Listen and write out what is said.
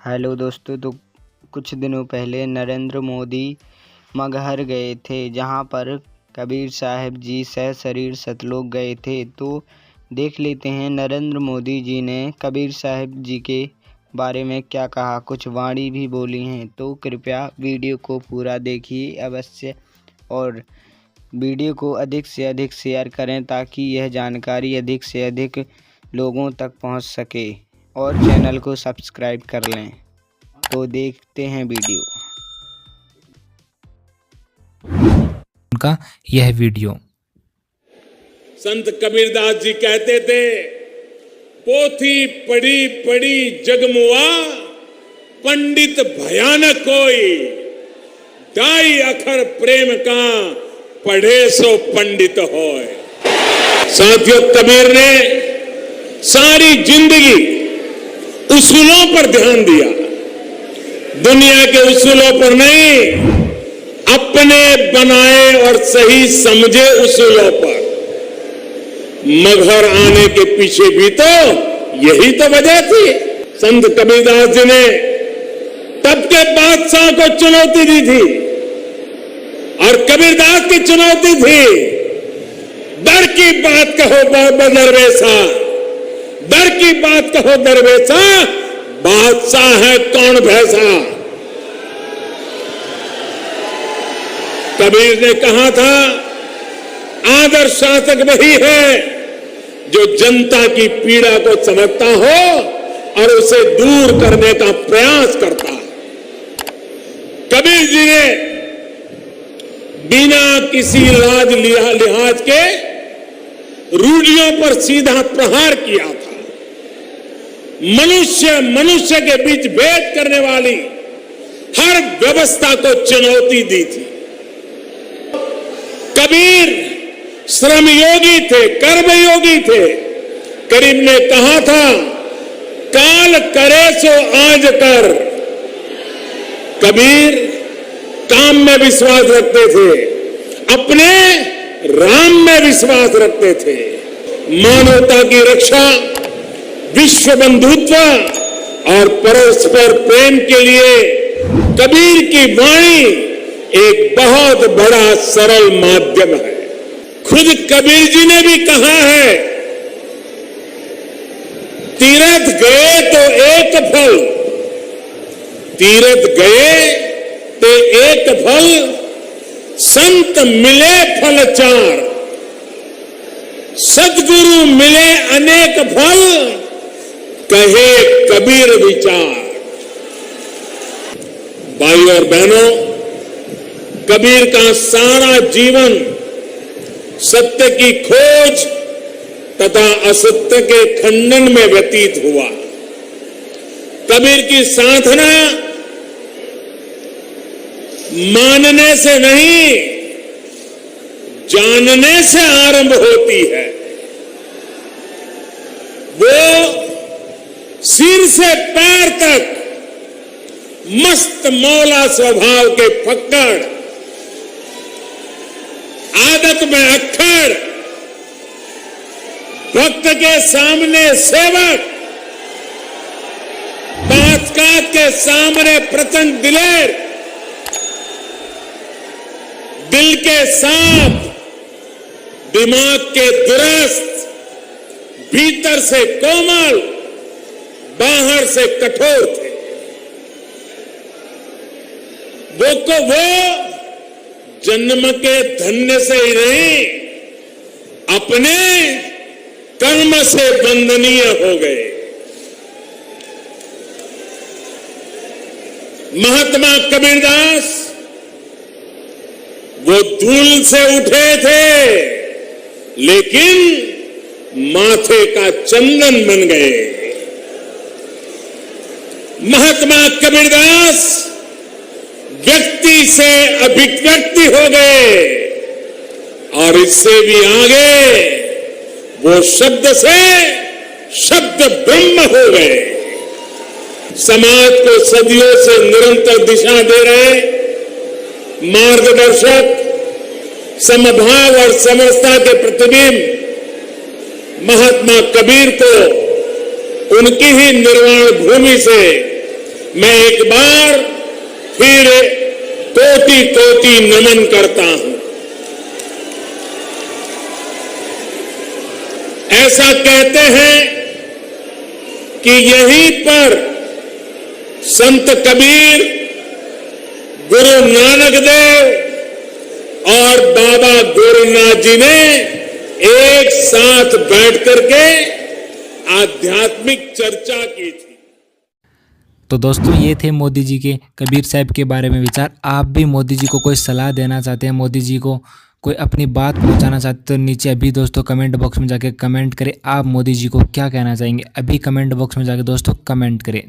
Hello दोस्तों। तो कुछ दिनों पहले नरेंद्र मोदी मगहर गए थे, जहां पर कबीर साहब जी सशरीर सतलोक गए थे। तो देख लेते हैं नरेंद्र मोदी जी ने कबीर साहब जी के बारे में क्या कहा, कुछ वाणी भी बोली हैं। तो कृपया वीडियो को पूरा देखिए अवश्य, और वीडियो को अधिक से अधिक शेयर करें ताकि यह जानकारी अधिक से अधिक लोगों तक पहुंच सके, और चैनल को सब्सक्राइब कर लें। तो देखते हैं वीडियो। उनका यह वीडियो। संत कबीरदास जी कहते थे, पोथी पढ़ी पढ़ी जगमुआ, पंडित भयानक कोई, ढाई अखर प्रेम का पढ़े सो पंडित होय। साथियों, कबीर ने सारी जिंदगी उसूलों पर ध्यान दिया, दुनिया के उसूलों पर नहीं, अपने बनाए और सही समझे उसूलों पर। मगहर आने के पीछे भी तो यही तो वजह थी। संत कबीरदास जी ने तब के बादशाह को चुनौती दी थी, और कबीरदास की चुनौती थी, दर की बात कहो दरवेशा, दर की बात कहो दरवेशा, बादशाह है कौन भैसा। कबीर ने कहा था, आदर्श शासक वही है जो जनता की पीड़ा को समझता हो और उसे दूर करने का प्रयास करता है। कबीर जी ने बिना किसी लाज लिहाज के रूढ़ियों पर सीधा प्रहार किया था। मनुष्य के बीच भेद करने वाली हर व्यवस्था को चुनौती दी थी। कबीर श्रमयोगी थे, कर्मयोगी थे। करीम ने कहा था, काल करे सो आज कर। कबीर काम में विश्वास रखते थे, अपने राम में विश्वास रखते थे। मानवता की रक्षा, विश्व बंधुत्व और परस्पर प्रेम के लिए कबीर की वाणी एक बहुत बड़ा सरल माध्यम है। खुद कबीर जी ने भी कहा है, तीर्थ गए तो एक फल, तीर्थ गए तो एक फल, संत मिले फल चार, सदगुरु मिले अनेक फल, कहे कबीर विचार। भाई और बहनों, कबीर का सारा जीवन सत्य की खोज तथा असत्य के खंडन में व्यतीत हुआ। कबीर की साधना मानने से नहीं, जानने से आरंभ होती है। वो सिर से पैर तक मस्त मौला स्वभाव के फक्कड़, आदत में अक्खड़, भक्त के सामने सेवक, बात के सामने प्रचंड दिलेर, दिल के साफ, दिमाग के दुरुस्त, भीतर से कोमल, बाहर से कठोर थे। वो जन्म के धन्य से ही नहीं, अपने कर्म से वंदनीय हो गए। महात्मा कबीरदास वो धूल से उठे थे, लेकिन माथे का चंदन बन गए। महात्मा कबीरदास व्यक्ति से अभिव्यक्ति हो गए, और इससे भी आगे वो शब्द से शब्द ब्रह्म हो गए। समाज को सदियों से निरंतर दिशा दे रहे मार्गदर्शक, समभाव और समरसता के प्रतिबिंब महात्मा कबीर को उनकी ही निर्वाण भूमि से मैं एक बार फिर कोटि कोटि नमन करता हूं। ऐसा कहते हैं कि यहीं पर संत कबीर, गुरु नानक देव और बाबा गोरखनाथ जी ने एक साथ बैठ करके आध्यात्मिक चर्चा की थी। तो दोस्तों ये थे मोदी जी के कबीर साहब के बारे में विचार। आप भी मोदी जी को कोई सलाह देना चाहते हैं, मोदी जी को कोई अपनी बात पहुंचाना चाहते हो, तो नीचे अभी दोस्तों कमेंट बॉक्स में जाके कमेंट करें। आप मोदी जी को क्या कहना चाहेंगे, अभी कमेंट बॉक्स में जाके दोस्तों कमेंट करें।